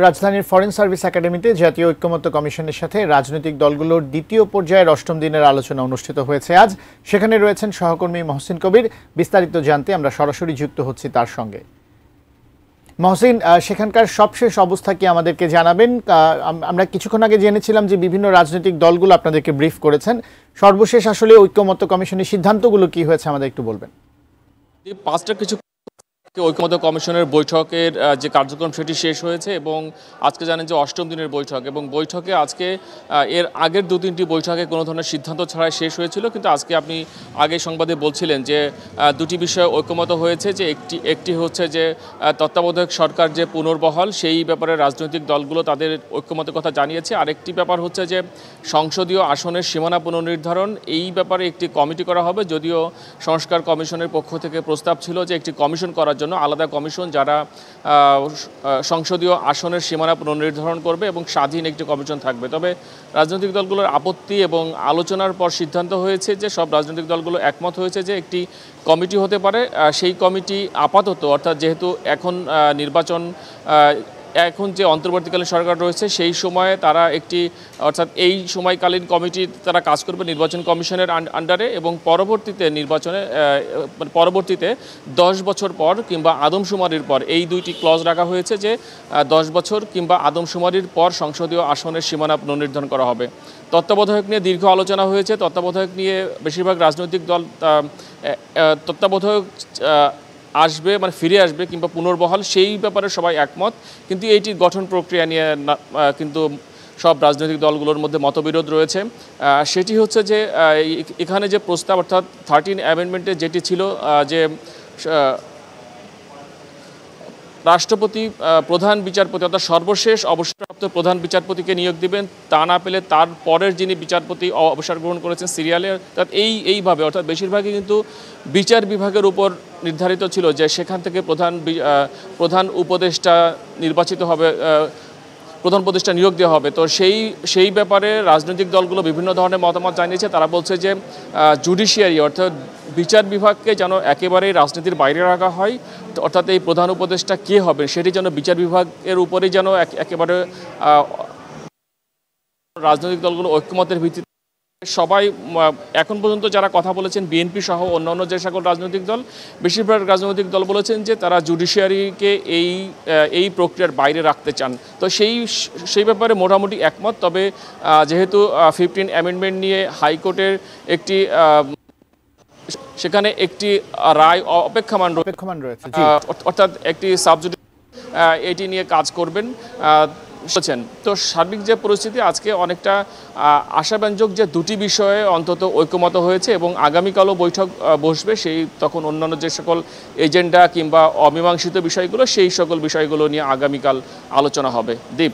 রাজধানীর foreign service একাডেমিতে জাতীয় ঐক্যমত্য কমিশনের সাথে রাজনৈতিক দলগুলোর দ্বিতীয় পর্যায়ের অষ্টম দিনের আলোচনা অনুষ্ঠিত হয়েছে আজ। সেখানে রয়েছেন সহকর্মী মহসিন কবির। বিস্তারিত জানতে আমরা সরাসরি যুক্ত হচ্ছি তার সঙ্গে। মহসিন, সেখানকার সবশেষ অবস্থা কি আমাদেরকে জানাবেন? আমরা কিছুক্ষণ আগে জেনেছিলাম যে বিভিন্ন রাজনৈতিক দলগুলো আপনাদেরকে ব্রিফ করেছেন। সর্বশেষ আসলে ঐক্যমত্য কমিশনের সিদ্ধান্তগুলো কি হয়েছে আমাদের একটু বলবেন। পাঁচটা কিছু ঐক্যমত্য কমিশনের বৈঠকের যে কার্যক্রম সেটি শেষ হয়েছে এবং আজকে জানেন যে অষ্টম দিনের বৈঠক, এবং বৈঠকে আজকে এর আগের দু তিনটি বৈঠকে কোনো ধরনের সিদ্ধান্ত ছাড়াই শেষ হয়েছিল, কিন্তু আজকে আপনি আগে সংবাদে বলছিলেন যে দুটি বিষয়ে ঐক্যমত হয়েছে। যে একটি হচ্ছে যে তত্ত্বাবধায়ক সরকার যে পুনর্বহাল, সেই ব্যাপারে রাজনৈতিক দলগুলো তাদের ঐক্যমতের কথা জানিয়েছে। আরেকটি ব্যাপার হচ্ছে যে সংসদীয় আসনের সীমানা পুনর্নির্ধারণ, এই ব্যাপারে একটি কমিটি করা হবে। যদিও সংস্কার কমিশনের পক্ষ থেকে প্রস্তাব ছিল যে একটি কমিশন করার জন্য, আলাদা কমিশন যারা সংসদীয় আসনের সীমানা পুনর্নির্ধারণ করবে এবং স্বাধীন একটি কমিশন থাকবে। তবে রাজনৈতিক দলগুলোর আপত্তি এবং আলোচনার পর সিদ্ধান্ত হয়েছে যে সব রাজনৈতিক দলগুলো একমত হয়েছে যে একটি কমিটি হতে পারে। সেই কমিটি আপাতত, অর্থাৎ যেহেতু এখন নির্বাচন, এখন যে অন্তর্বর্তীকালীন সরকার রয়েছে সেই সময়ে তারা একটি, অর্থাৎ এই সময়কালীন কমিটি তারা কাজ করবে নির্বাচন কমিশনের আন্ডারে, এবং পরবর্তীতে 10 বছর পর কিংবা আদমশুমারির পর, এই দুইটি ক্লজ রাখা হয়েছে যে 10 বছর কিংবা আদমশুমারির পর সংসদীয় আসনের সীমানা পুনর্নির্ধারণ করা হবে। তত্ত্বাবধায়ক নিয়ে দীর্ঘ আলোচনা হয়েছে। তত্ত্বাবধায়ক নিয়ে বেশিরভাগ রাজনৈতিক দল তত্ত্বাবধায়ক আসবে, মানে ফিরে আসবে কিংবা পুনর্বহাল, সেই ব্যাপারে সবাই একমত। কিন্তু এইটির গঠন প্রক্রিয়া নিয়ে কিন্তু সব রাজনৈতিক দলগুলোর মধ্যে মতবিরোধ রয়েছে। সেটি হচ্ছে যে এখানে যে প্রস্তাব, অর্থাৎ 13 অ্যামেন্ডমেন্টে যেটি ছিল যে রাষ্ট্রপতি প্রধান বিচারপতি, অর্থাৎ সর্বশেষ অবসরপ্রাপ্ত প্রধান বিচারপতিকে নিয়োগ দিবেন, তা না পেলে তার পরের যিনি বিচারপতি অবসর গ্রহণ করেছেন সিরিয়ালে, অর্থাৎ এইভাবে, অর্থাৎ বেশিরভাগই কিন্তু বিচার বিভাগের উপর নির্ধারিত ছিল যে সেখান থেকে প্রধান উপদেষ্টা নির্বাচিত হবে, প্রধান উপদেষ্টা নিয়োগ দেওয়া হবে। তো সেই ব্যাপারে রাজনৈতিক দলগুলো বিভিন্ন ধরনের মতামত জানিয়েছে। তারা বলছে যে জুডিশিয়ারি, অর্থাৎ বিচার বিভাগকে যেন একেবারেই রাজনীতির বাইরে রাখা হয়, অর্থাৎ এই প্রধান উপদেষ্টা কে হবে সেটি যেন বিচার বিভাগের উপরেই যেন একেবারে রাজনৈতিক দলগুলো ঐক্যমতের ভিত্তিতে সবাই, এখন পর্যন্ত যারা কথা বলেছেন বিএনপি সহ অন্যান্য যে সকল রাজনৈতিক দল, বেশিরভাগ রাজনৈতিক দল বলেছেন যে তারা জুডিশিয়ারিকে এই প্রক্রিয়ার বাইরে রাখতে চান। তো সেই ব্যাপারে মোটামুটি একমত। তবে যেহেতু 15 অ্যামেন্ডমেন্ট নিয়ে হাইকোর্টের সেখানে একটি রায় অপেক্ষমান রয়েছে, অর্থাৎ একটি সাবজুডিশিয়াল এটি নিয়ে কাজ করবেন বলছেন। তো সার্বিক যে পরিস্থিতি আজকে অনেকটা আশাব্যঞ্জক যে দুটি বিষয়ে অন্তত ঐক্যমত হয়েছে, এবং আগামীকালও বৈঠক বসবে। তখন অন্যান্য যে সকল এজেন্ডা কিংবা অমীমাংসিত বিষয়গুলো, সেই সকল বিষয়গুলো নিয়ে আগামীকাল আলোচনা হবে। দীপ।